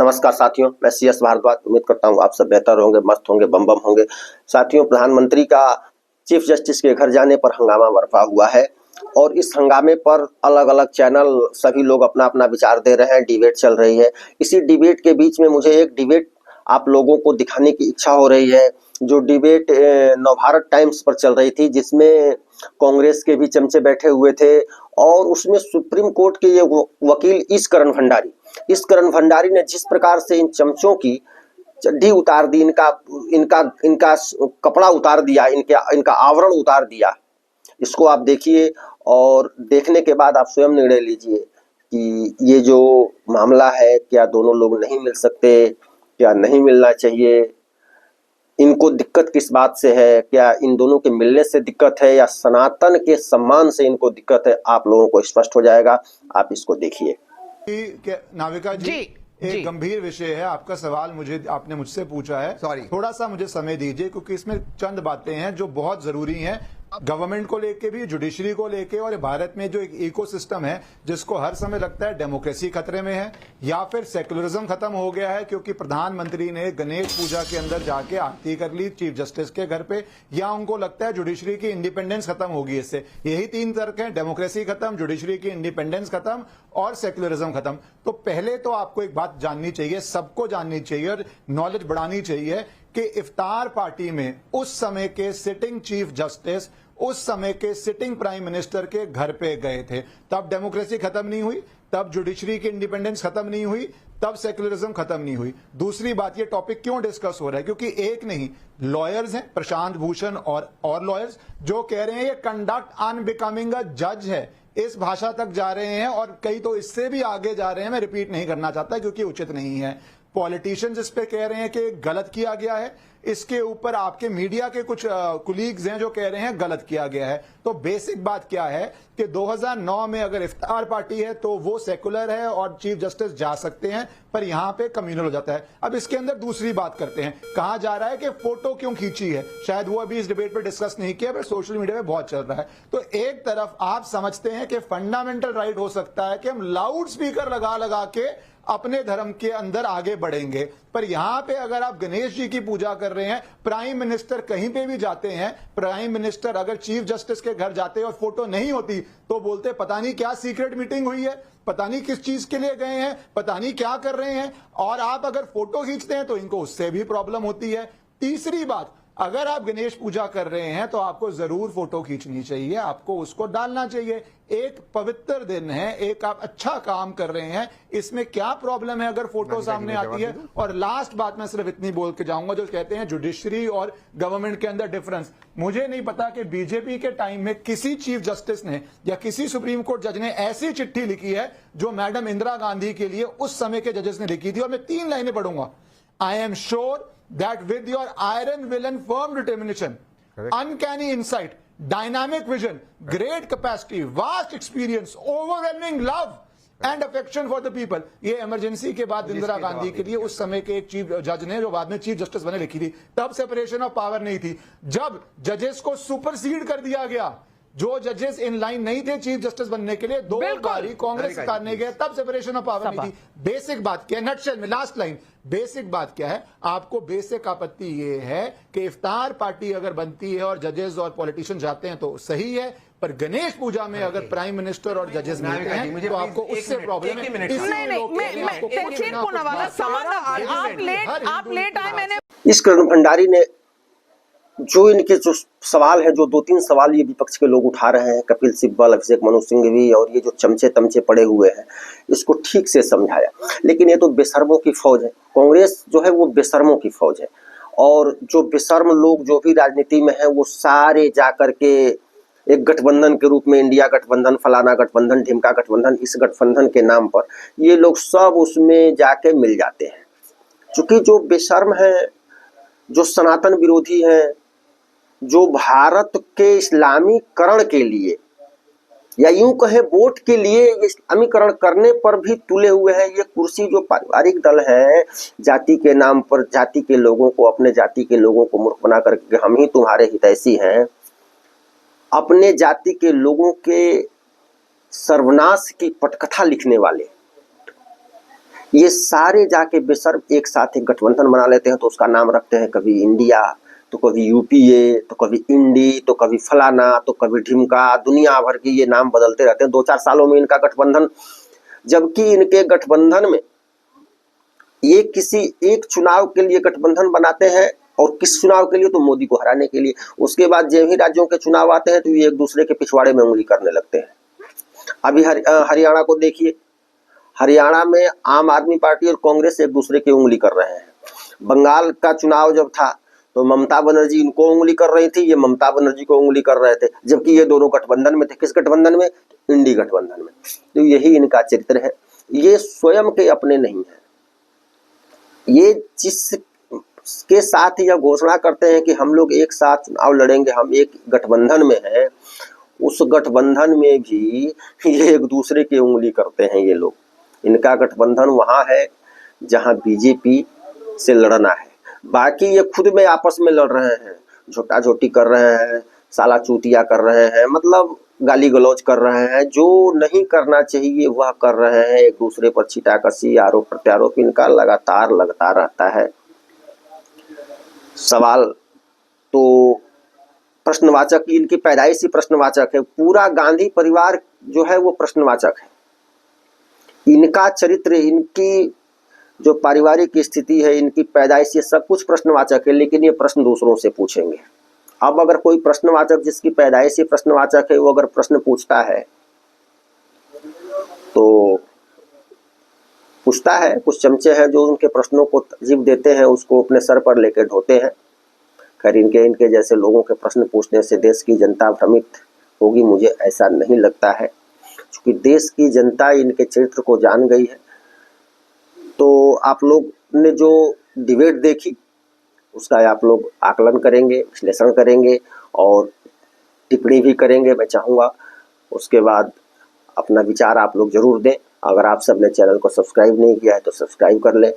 नमस्कार साथियों, मैं CS भारद्वाज। उम्मीद करता हूँ आप सब बेहतर होंगे, मस्त होंगे, बम बम होंगे। साथियों, प्रधानमंत्री का चीफ जस्टिस के घर जाने पर हंगामा बरपा हुआ है और इस हंगामे पर अलग अलग चैनल सभी लोग अपना अपना विचार दे रहे हैं। डिबेट चल रही है। इसी डिबेट के बीच में मुझे एक डिबेट आप लोगों को दिखाने की इच्छा हो रही है, जो डिबेट नवभारत टाइम्स पर चल रही थी, जिसमें कांग्रेस के भी चमचे बैठे हुए थे और उसमें सुप्रीम कोर्ट के ये वकील ईश करण भंडारी ने जिस प्रकार से इन चमचों की चड्डी उतार दी, इनका इनका इनका कपड़ा उतार दिया, इनका आवरण उतार दिया। इसको आप देखिए और देखने के बाद आप स्वयं निर्णय लीजिए कि ये जो मामला है, क्या दोनों लोग नहीं मिल सकते, क्या नहीं मिलना चाहिए, इनको दिक्कत किस बात से है, क्या इन दोनों के मिलने से दिक्कत है या सनातन के सम्मान से इनको दिक्कत है, आप लोगों को स्पष्ट हो जाएगा। आप इसको देखिए। नाविका जी, एक गंभीर विषय है। आपका सवाल आपने मुझसे पूछा है। थोड़ा सा मुझे समय दीजिए, क्योंकि इसमें चंद बातें हैं जो बहुत जरूरी हैं, गवर्नमेंट को लेके भी, जुडिशरी को लेके, और भारत में जो एक इकोसिस्टम है जिसको हर समय लगता है डेमोक्रेसी खतरे में है या फिर सेकुलरिज्म खत्म हो गया है, क्योंकि प्रधानमंत्री ने गणेश पूजा के अंदर जाके आरती कर ली चीफ जस्टिस के घर पे, या उनको लगता है जुडिशरी की इंडिपेंडेंस खत्म होगी इससे। यही तीन तर्क हैं: डेमोक्रेसी खत्म, जुडिशरी की इंडिपेंडेंस खत्म और सेकुलरिज्म खत्म। तो पहले तो आपको एक बात जाननी चाहिए, सबको जाननी चाहिए और नॉलेज बढ़ानी चाहिए कि इफ्तार पार्टी में उस समय के सिटिंग चीफ जस्टिस उस समय के सिटिंग प्राइम मिनिस्टर के घर पे गए थे। तब डेमोक्रेसी खत्म नहीं हुई, तब जुडिशरी की इंडिपेंडेंस खत्म नहीं हुई, तब सेकुलरिज्म खत्म नहीं हुई। दूसरी बात, ये टॉपिक क्यों डिस्कस हो रहा है? क्योंकि एक नहीं, लॉयर्स हैं, प्रशांत भूषण और लॉयर्स, जो कह रहे हैं ये कंडक्ट अनबिकमिंग अ जज है, इस भाषा तक जा रहे हैं और कई तो इससे भी आगे जा रहे हैं। मैं रिपीट नहीं करना चाहता क्योंकि उचित नहीं है। पॉलिटिशियंस इस पे कह रहे हैं कि गलत किया गया है। इसके ऊपर आपके मीडिया के कुछ कुलीग्स हैं जो कह रहे हैं गलत किया गया है। तो बेसिक बात क्या है कि 2009 में अगर इफ्तार पार्टी है तो वो सेकुलर है और चीफ जस्टिस जा सकते हैं, पर यहां पे कम्युनल हो जाता है। अब इसके अंदर दूसरी बात करते हैं, कहा जा रहा है कि फोटो क्यों खींची है, शायद वो अभी इस डिबेट पे डिस्कस नहीं किया, पर सोशल मीडिया में बहुत चल रहा है। तो एक तरफ आप समझते हैं कि फंडामेंटल राइट हो सकता है कि हम लाउड स्पीकर लगा लगा के अपने धर्म के अंदर आगे बढ़ेंगे, पर यहां पे अगर आप गणेश जी की पूजा कर रहे हैं, प्राइम मिनिस्टर कहीं पे भी जाते हैं, प्राइम मिनिस्टर अगर चीफ जस्टिस के घर जाते और फोटो नहीं होती तो बोलते पता नहीं क्या सीक्रेट मीटिंग हुई है, पता नहीं किस चीज के लिए गए हैं, पता नहीं क्या कर रहे हैं। और आप अगर फोटो खींचते हैं तो इनको उससे भी प्रॉब्लम होती है। तीसरी बात, अगर आप गणेश पूजा कर रहे हैं तो आपको जरूर फोटो खींचनी चाहिए, आपको उसको डालना चाहिए। एक पवित्र दिन है, एक आप अच्छा काम कर रहे हैं, इसमें क्या प्रॉब्लम है अगर फोटो सामने आती है? और लास्ट बात मैं सिर्फ इतनी बोल के जाऊंगा, जो कहते हैं जुडिशरी और गवर्नमेंट के अंदर डिफरेंस, मुझे नहीं पता कि बीजेपी के टाइम में किसी चीफ जस्टिस ने या किसी सुप्रीम कोर्ट जज ने ऐसी चिट्ठी लिखी है जो मैडम इंदिरा गांधी के लिए उस समय के जजेस ने लिखी थी। और मैं 3 लाइनें पढ़ूंगा। I am sure that with your iron will and firm determination, uncanny insight, dynamic vision, great capacity, vast experience, overwhelming love and affection for the people, ये इमरजेंसी के बाद इंदिरा गांधी के लिए उस समय के एक चीफ जज ने, जो बाद में चीफ जस्टिस बने, लिखी थी। तब सेपरेशन ऑफ पावर नहीं थी। जब जजेस को सुपरसीड कर दिया गया, जो जजेस इन लाइन नहीं थे चीफ जस्टिस बनने के लिए, 2 बारी कांग्रेस सरकार ने गया, तब सेपरेशन ऑफ पावर नहीं थी। बेसिक बात क्या है, नटशेल में लास्ट लाइन, बेसिक बात क्या है? आपको बेसिक आपत्ति ये है कि इफ्तार पार्टी अगर बनती है और जजेस और पॉलिटिशियन जाते हैं तो सही है, पर गणेश पूजा में अगर प्राइम मिनिस्टर और जजेस मिलते हैं तो आपको उससे प्रॉब्लम है। इस करण भंडारी ने जो इनके जो सवाल है, जो 2-3 सवाल ये विपक्ष के लोग उठा रहे हैं, कपिल सिब्बल, अभिषेक मनु सिंघवी और ये जो चमचे तमचे पड़े हुए हैं, इसको ठीक से समझाया। लेकिन ये तो बेशर्मों की फौज है, कांग्रेस जो है वो बेशर्मों की फौज है। और जो बेशर्म लोग जो भी राजनीति में है, वो सारे जाकर के एक गठबंधन के रूप में, इंडिया गठबंधन, फलाना गठबंधन, ढिमका गठबंधन, इस गठबंधन के नाम पर ये लोग सब उसमें जाके मिल जाते हैं। चूंकि जो बेशर्म है, जो सनातन विरोधी है, जो भारत के इस्लामीकरण के लिए या यूं कहे वोट के लिए इस्लामीकरण करने पर भी तुले हुए हैं, ये कुर्सी जो पारिवारिक दल है, जाति के नाम पर जाति के लोगों को, अपने जाति के लोगों को मूर्ख बना करके हम ही तुम्हारे हितैषी हैं, अपने जाति के लोगों के सर्वनाश की पटकथा लिखने वाले, ये सारे जाके बेशर्म एक साथ एक गठबंधन बना लेते हैं, तो उसका नाम रखते हैं कभी इंडिया, तो कभी यूपीए, तो कभी इंडी, तो कभी फलाना, तो कभी ढिमका, दुनिया भर के ये नाम बदलते रहते हैं 2-4 सालों में इनका गठबंधन। जबकि इनके गठबंधन में ये किसी एक चुनाव के लिए गठबंधन बनाते हैं, और किस चुनाव के लिए, तो मोदी को हराने के लिए। उसके बाद जब ही राज्यों के चुनाव आते हैं तो ये एक दूसरे के पिछवाड़े में उंगली करने लगते हैं। अभी हरियाणा को देखिए, हरियाणा में आम आदमी पार्टी और कांग्रेस एक दूसरे की उंगली कर रहे हैं। बंगाल का चुनाव जब था तो ममता बनर्जी इनको उंगली कर रही थी, ये ममता बनर्जी को उंगली कर रहे थे, जबकि ये दोनों गठबंधन में थे। किस गठबंधन में? इंडी गठबंधन में। तो यही इनका चरित्र है। ये स्वयं के अपने नहीं है। ये जिसके साथ यह घोषणा करते हैं कि हम लोग एक साथ चुनाव लड़ेंगे, हम एक गठबंधन में हैं, उस गठबंधन में भी ये एक दूसरे की उंगली करते हैं ये लोग। इनका गठबंधन वहां है जहां बीजेपी से लड़ना है, बाकी ये खुद में आपस में लड़ रहे हैं, झोटा झोटी कर रहे हैं, साला चूतिया कर रहे हैं, मतलब गाली गलौज कर रहे हैं, जो नहीं करना चाहिए वह कर रहे हैं। एक दूसरे पर छीटाकशी, आरोप प्रत्यारोप इनका लगातार लगता रहता है। सवाल तो प्रश्नवाचक, इनकी पैदाइश ही प्रश्नवाचक है। पूरा गांधी परिवार जो है वो प्रश्नवाचक है। इनका चरित्र, इनकी जो पारिवारिक स्थिति है, इनकी पैदाइश, ये सब कुछ प्रश्नवाचक है, लेकिन ये प्रश्न दूसरों से पूछेंगे। अब अगर कोई प्रश्नवाचक जिसकी पैदाइश ही प्रश्नवाचक है, वो अगर प्रश्न पूछता है तो पूछता है, कुछ चमचे हैं जो उनके प्रश्नों को तर्जीह देते हैं, उसको अपने सर पर लेकर ढोते हैं। खैर इनके जैसे लोगों के प्रश्न पूछने से देश की जनता भ्रमित होगी, मुझे ऐसा नहीं लगता है, क्योंकि देश की जनता इनके चरित्र को जान गई है। तो आप लोग ने जो डिबेट देखी उसका आप लोग आकलन करेंगे, विश्लेषण करेंगे और टिप्पणी भी करेंगे, मैं चाहूँगा। उसके बाद अपना विचार आप लोग जरूर दें। अगर आप सब ने चैनल को सब्सक्राइब नहीं किया है तो सब्सक्राइब कर लें।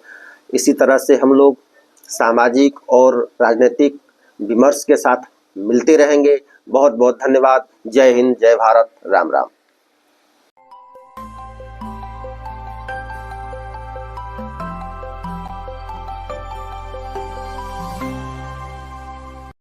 इसी तरह से हम लोग सामाजिक और राजनीतिक विमर्श के साथ मिलते रहेंगे। बहुत बहुत धन्यवाद। जय हिंद, जय भारत, राम राम।